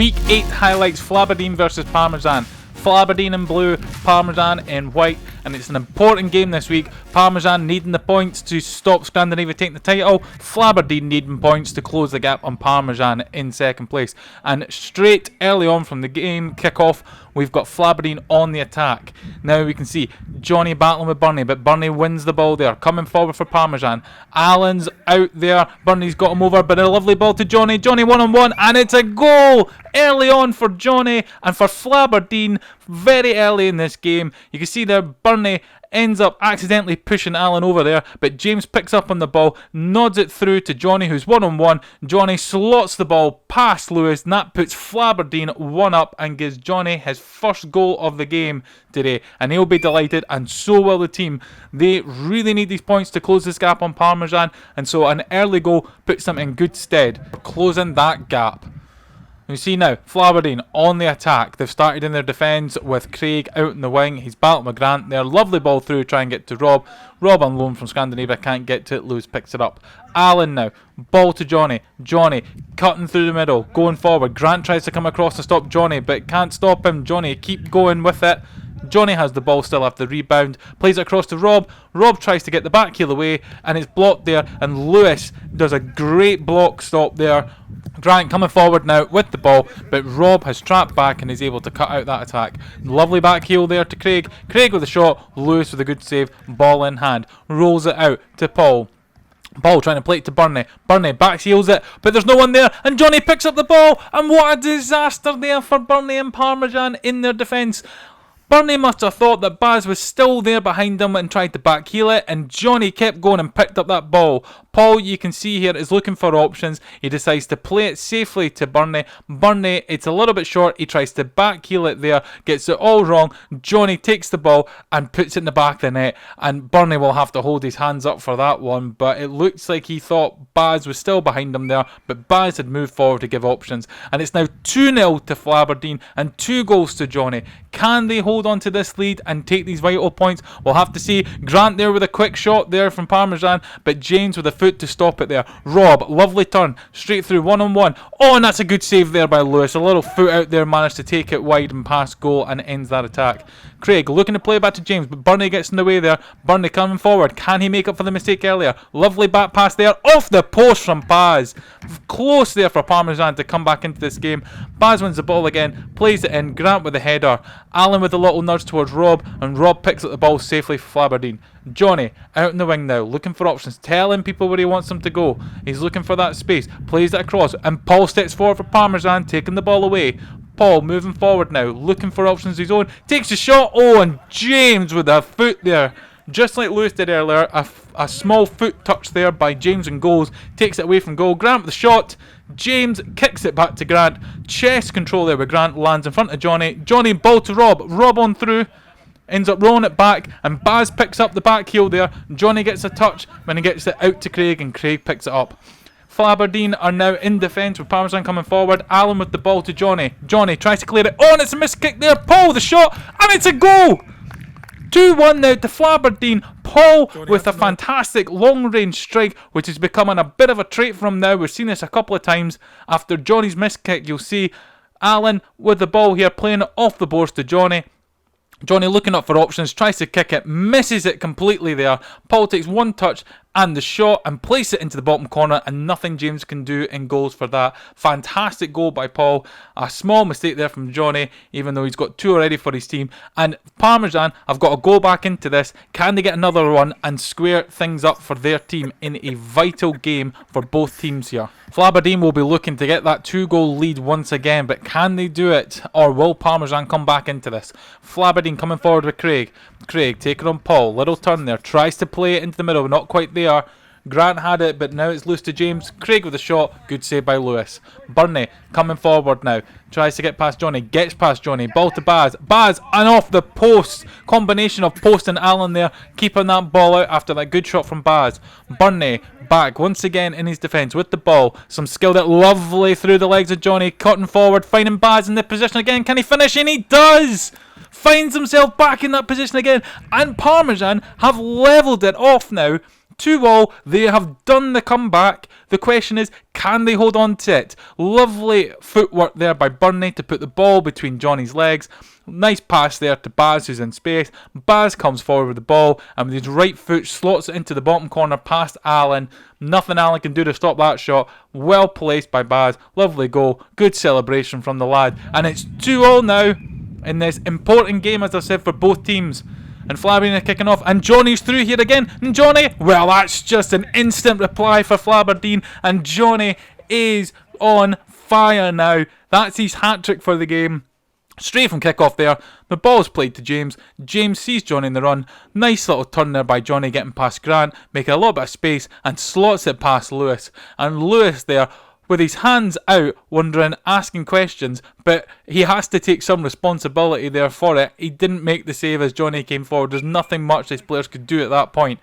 Week 8 highlights Flaberdeen versus Parmesan. Flaberdeen in blue, Parmesan in white, and it's an important game this week. Parmesan needing the points to stop Scrandinavia taking the title. Flaberdeen needing points to close the gap on Parmesan in second place. And straight early on from the game kick-off, we've got Flaberdeen on the attack. Now we can see Johnny battling with Bernie, but Bernie wins the ball there. Coming forward for Parmesan. Alan's out there. Bernie's got him over, but a lovely ball to Johnny. Johnny one-on-one, and it's a goal early on for Johnny and for Flaberdeen very early in this game. You can see there Bernie ends up accidentally pushing Alan over there, but James picks up on the ball, nods it through to Johnny, who's one-on-one. Johnny slots the ball past Lewis, and that puts Flaberdeen 1-up and gives Johnny his first goal of the game today, and he'll be delighted, and so will the team. They really need these points to close this gap on Parmesan, and so an early goal puts them in good stead for closing that gap. You see now, Flaberdeen on the attack. They've started in their defence with Craig out in the wing. He's battling with Grant there. Lovely ball through, try and get to Rob. Rob on loan from Scandinavia, can't get to it. Lewis picks it up. Alan now, ball to Johnny. Johnny cutting through the middle, going forward. Grant tries to come across to stop Johnny, but can't stop him. Johnny keep going with it. Johnny has the ball still after the rebound, plays it across to Rob. Rob tries to get the back heel away, and it's blocked there, and Lewis does a great block stop there. Grant coming forward now with the ball, but Rob has trapped back and is able to cut out that attack. Lovely back heel there to Craig. Craig with a shot, Lewis with a good save, ball in hand. Rolls it out to Paul. Paul trying to play it to Bernie. Bernie back heels it, but there's no one there, and Johnny picks up the ball, and what a disaster there for Bernie and Parmesan in their defence. Bernie must have thought that Baz was still there behind him and tried to back heel it, and Johnny kept going and picked up that ball. Paul, you can see here, is looking for options. He decides to play it safely to Bernie. Bernie, it's a little bit short. He tries to back heel it there, gets it all wrong. Johnny takes the ball and puts it in the back of the net, and Bernie will have to hold his hands up for that one, but it looks like he thought Baz was still behind him there, but Baz had moved forward to give options, and it's now 2-0 to Flaberdeen and 2 goals to Johnny. Can they hold on to this lead and take these vital points? We'll have to see. Grant there with a quick shot there from Parmesan, but James with a foot to stop it there. Rob, lovely turn, straight through one-on-one. Oh, and that's a good save there by Lewis. A little foot out there, managed to take it wide and past goal and ends that attack. Craig looking to play back to James, but Bernie gets in the way there. Bernie coming forward. Can he make up for the mistake earlier? Lovely back pass there, off the post from Baz. Close there for Parmesan to come back into this game. Baz wins the ball again, plays it in. Grant with the header. Alan with a little nudge towards Rob, and Rob picks up the ball safely for Flaberdeen. Johnny out in the wing now, looking for options, telling people where he wants them to go. He's looking for that space, plays it across, and Paul steps forward for Parmesan, taking the ball away. Paul moving forward now, looking for options of his own, takes a shot. Oh, and James with a foot there, just like Lewis did earlier. A small foot touch there by James and goals, takes it away from goal. Grant with the shot. James kicks it back to Grant. Chest control there with Grant, lands in front of Johnny. Johnny ball to Rob. Rob on through, ends up rolling it back, and Baz picks up the back heel there. Johnny gets a touch when he gets it out to Craig, and Craig picks it up. Flaberdeen are now in defence with Parmesan coming forward. Alan with the ball to Johnny. Johnny tries to clear it. Oh, and it's a missed kick there. Paul the shot, and it's a goal. 2-1 now to Flaberdeen. Paul with a fantastic long-range strike, which is becoming a bit of a trait for him now. We've seen this a couple of times. After Johnny's missed kick, you'll see Alan with the ball here, playing it off the boards to Johnny. Johnny looking up for options, tries to kick it, misses it completely there. Paul takes one touch and the shot and place it into the bottom corner, and nothing James can do in goals for that. Fantastic goal by Paul. A small mistake there from Johnny, even though he's got 2 already for his team. And Parmesan have got to go back into this. Can they get another one and square things up for their team in a vital game for both teams here? Flaberdeen will be looking to get that 2-goal lead once again, but can they do it, or will Parmesan come back into this? Flaberdeen coming forward with Craig. Craig taking on Paul. Little turn there, tries to play it into the middle, not quite there. Grant had it, but now it's loose to James. Craig with a shot, good save by Lewis. Bernie coming forward now, tries to get past Johnny, gets past Johnny, ball to Baz. Baz, and off the post. Combination of post and Allen there, keeping that ball out after that good shot from Baz. Bernie back once again in his defence with the ball. Some skill that lovely through the legs of Johnny, cutting forward, finding Baz in the position again. Can he finish? And he does! Finds himself back in that position again, and Parmesan have levelled it off now. 2-2. They have done the comeback. The question is, can they hold on to it? Lovely footwork there by Burnley to put the ball between Johnny's legs. Nice pass there to Baz, who's in space. Baz comes forward with the ball and with his right foot slots it into the bottom corner past Allen. Nothing Allen can do to stop that shot. Well placed by Baz. Lovely goal. Good celebration from the lad. And it's 2-2 now in this important game, as I said, for both teams. And Flaberdeen are kicking off, and Johnny's through here again. And Johnny, well, that's just an instant reply for Flaberdeen, and Johnny is on fire now. That's his hat-trick for the game. Straight from kick-off there. The ball's played to James. James sees Johnny in the run. Nice little turn there by Johnny, getting past Grant, making a little bit of space, and slots it past Lewis. And Lewis there, with his hands out, wondering, asking questions, but he has to take some responsibility there for it. He didn't make the save as Johnny came forward. There's nothing much these players could do at that point.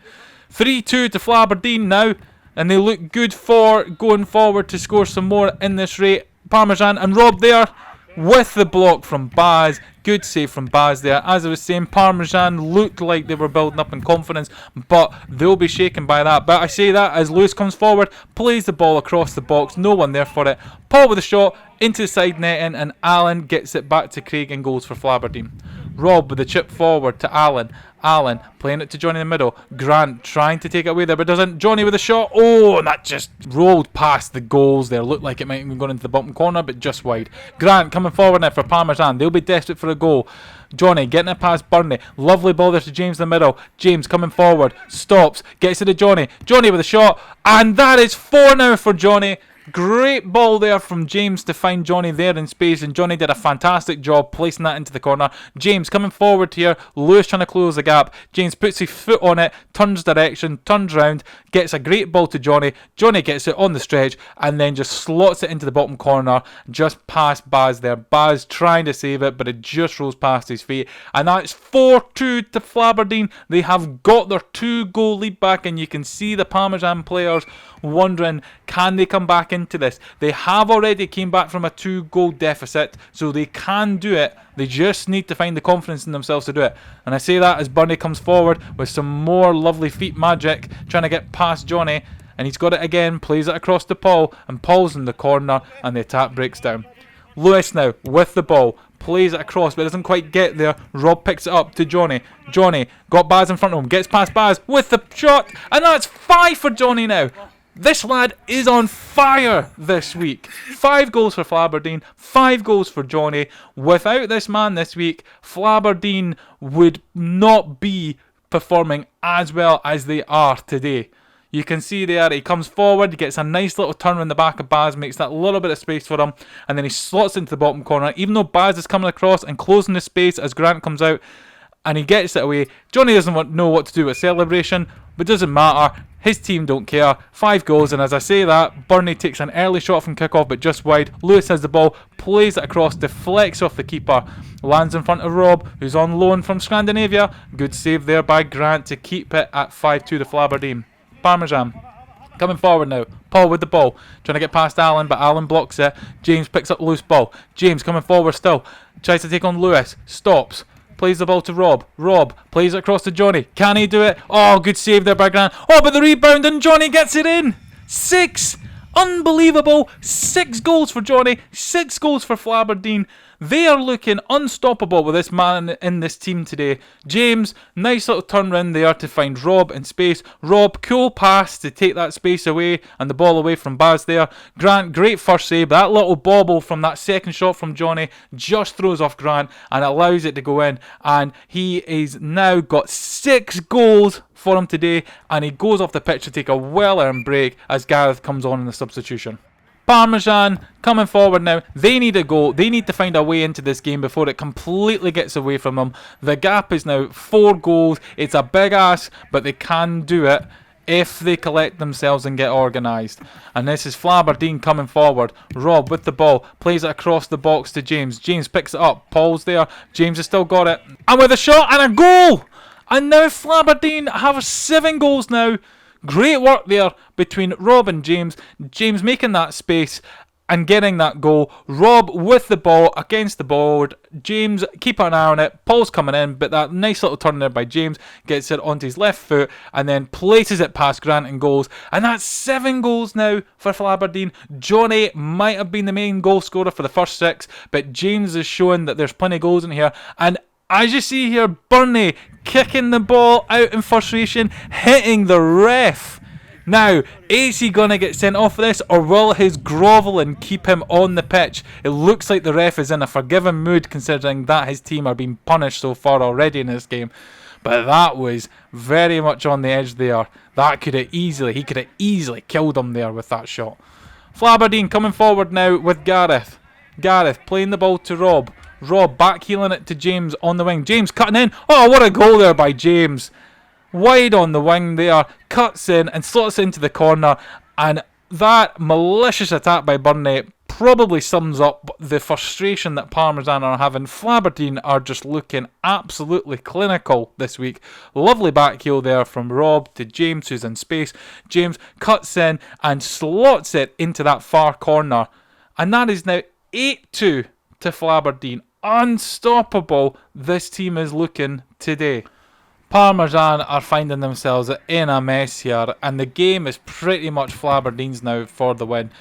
3-2 to Flaberdeen now, and they look good for going forward to score some more in this rate. Parmesan and Rob there with the block from Baz. Good save from Baz there. As I was saying, Parmesan looked like they were building up in confidence, but they'll be shaken by that. But I say that as Lewis comes forward, plays the ball across the box, no one there for it. Paul with a shot into the side netting, and Allen gets it back to Craig and goals for Flaberdeen. Rob with the chip forward to Allen. Allen playing it to Johnny in the middle. Grant trying to take it away there, but doesn't. Johnny with a shot. Oh, and that just rolled past the goals there. Looked like it might have been going into the bottom corner, but just wide. Grant coming forward now for Parmesan. They'll be desperate for a goal. Johnny getting it past Burnley. Lovely ball there to James in the middle. James coming forward. Stops. Gets it to Johnny. Johnny with a shot. And that is 4 now for Johnny. Great ball there from James to find Johnny there in space, and Johnny did a fantastic job placing that into the corner. James coming forward here, Lewis trying to close the gap. James puts his foot on it, turns direction, turns round, gets a great ball to Johnny. Johnny gets it on the stretch and then just slots it into the bottom corner, just past Baz there. Baz trying to save it, but it just rolls past his feet. And that's 4-2 to Flaberdeen. They have got their 2-goal lead back, and you can see the Parmesan players wondering, can they come back into this? They have already came back from a 2-goal deficit, so they can do it. They just need to find the confidence in themselves to do it. And I say that as Burnley comes forward with some more lovely feet magic, trying to get past Johnny, and he's got it again, plays it across to Paul, and Paul's in the corner, and the attack breaks down. Lewis now with the ball, plays it across, but doesn't quite get there. Rob picks it up to Johnny. Johnny got Baz in front of him, gets past Baz with the shot, and that's 5 for Johnny now. This lad is on fire this week. 5 goals for Flaberdeen, 5 goals for Johnny. Without this man this week, Flaberdeen would not be performing as well as they are today. You can see there, he comes forward, he gets a nice little turn in the back of Baz, makes that little bit of space for him, and then he slots into the bottom corner. Even though Baz is coming across and closing the space as Grant comes out, and he gets it away. Johnny doesn't know what to do with celebration, but doesn't matter. His team don't care. 5 goals, and as I say that, Burnley takes an early shot from kick-off, but just wide. Lewis has the ball, plays it across, deflects off the keeper, lands in front of Rob, who's on loan from Scrandinavia. Good save there by Grant to keep it at 5-2 to Flaberdeen. Parmesan coming forward now. Paul with the ball, trying to get past Allen, but Allen blocks it. James picks up the loose ball. James coming forward still, tries to take on Lewis, stops. Plays the ball to Rob. Rob plays it across to Johnny. Can he do it? Oh, good save there by Grant. Oh, but the rebound, and Johnny gets it in. 6. Unbelievable. 6 goals for Johnny. 6 goals for Flaberdeen. They are looking unstoppable with this man in this team today. James, nice little turn round there to find Rob in space. Rob, cool pass to take that space away and the ball away from Baz there. Grant, great first save. That little bobble from that second shot from Johnny just throws off Grant and allows it to go in. And he is now got 6 goals for him today, and he goes off the pitch to take a well-earned break as Gareth comes on in the substitution. Parmesan coming forward now. They need a goal. They need to find a way into this game before it completely gets away from them. The gap is now 4 goals. It's a big ask, but they can do it if they collect themselves and get organised. And this is Flaberdeen coming forward. Rob with the ball, plays it across the box to James. James picks it up. Paul's there. James has still got it. And with a shot and a goal! And now Flaberdeen have 7 goals now. Great work there between Rob and James. James making that space. and getting that goal. Rob with the ball against the board. James, keep an eye on it. Paul's coming in, but that nice little turn there by James gets it onto his left foot and then places it past Grant and goals. And that's 7 goals now for Flaberdeen. Johnny might have been the main goal scorer for the first 6, but James is showing that there's plenty of goals in here. And as you see here, Bernie kicking the ball out in frustration, hitting the ref. Now, is he going to get sent off for this, or will his grovelling keep him on the pitch? It looks like the ref is in a forgiving mood, considering that his team are being punished so far already in this game. But that was very much on the edge there. He could have easily killed him there with that shot. Flaberdeen coming forward now with Gareth. Gareth playing the ball to Rob. Rob backheeling it to James on the wing. James cutting in. Oh, what a goal there by James. Wide on the wing there, cuts in and slots into the corner, and that malicious attack by Burnley probably sums up the frustration that Parmesan are having. Flaberdeen are just looking absolutely clinical this week. Lovely back heel there from Rob to James, who's in space. James cuts in and slots it into that far corner, and that is now 8-2 to Flaberdeen. Unstoppable this team is looking today. Parmesan are finding themselves in a mess here, and the game is pretty much Flaberdeen's now for the win.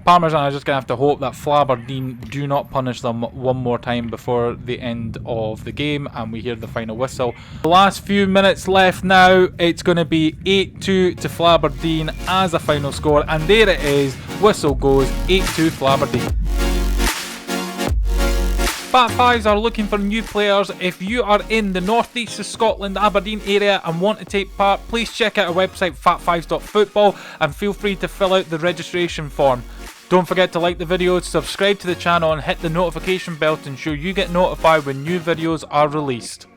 Parmesan are just going to have to hope that Flaberdeen do not punish them one more time before the end of the game, and we hear the final whistle. The last few minutes left now, it's going to be 8-2 to Flaberdeen as a final score, and there it is, whistle goes, 8-2 Flaberdeen. Fat Fives are looking for new players. If you are in the northeast of Scotland, Aberdeen area and want to take part, please check out our website fatfives.football and feel free to fill out the registration form. Don't forget to like the video, subscribe to the channel and hit the notification bell to ensure you get notified when new videos are released.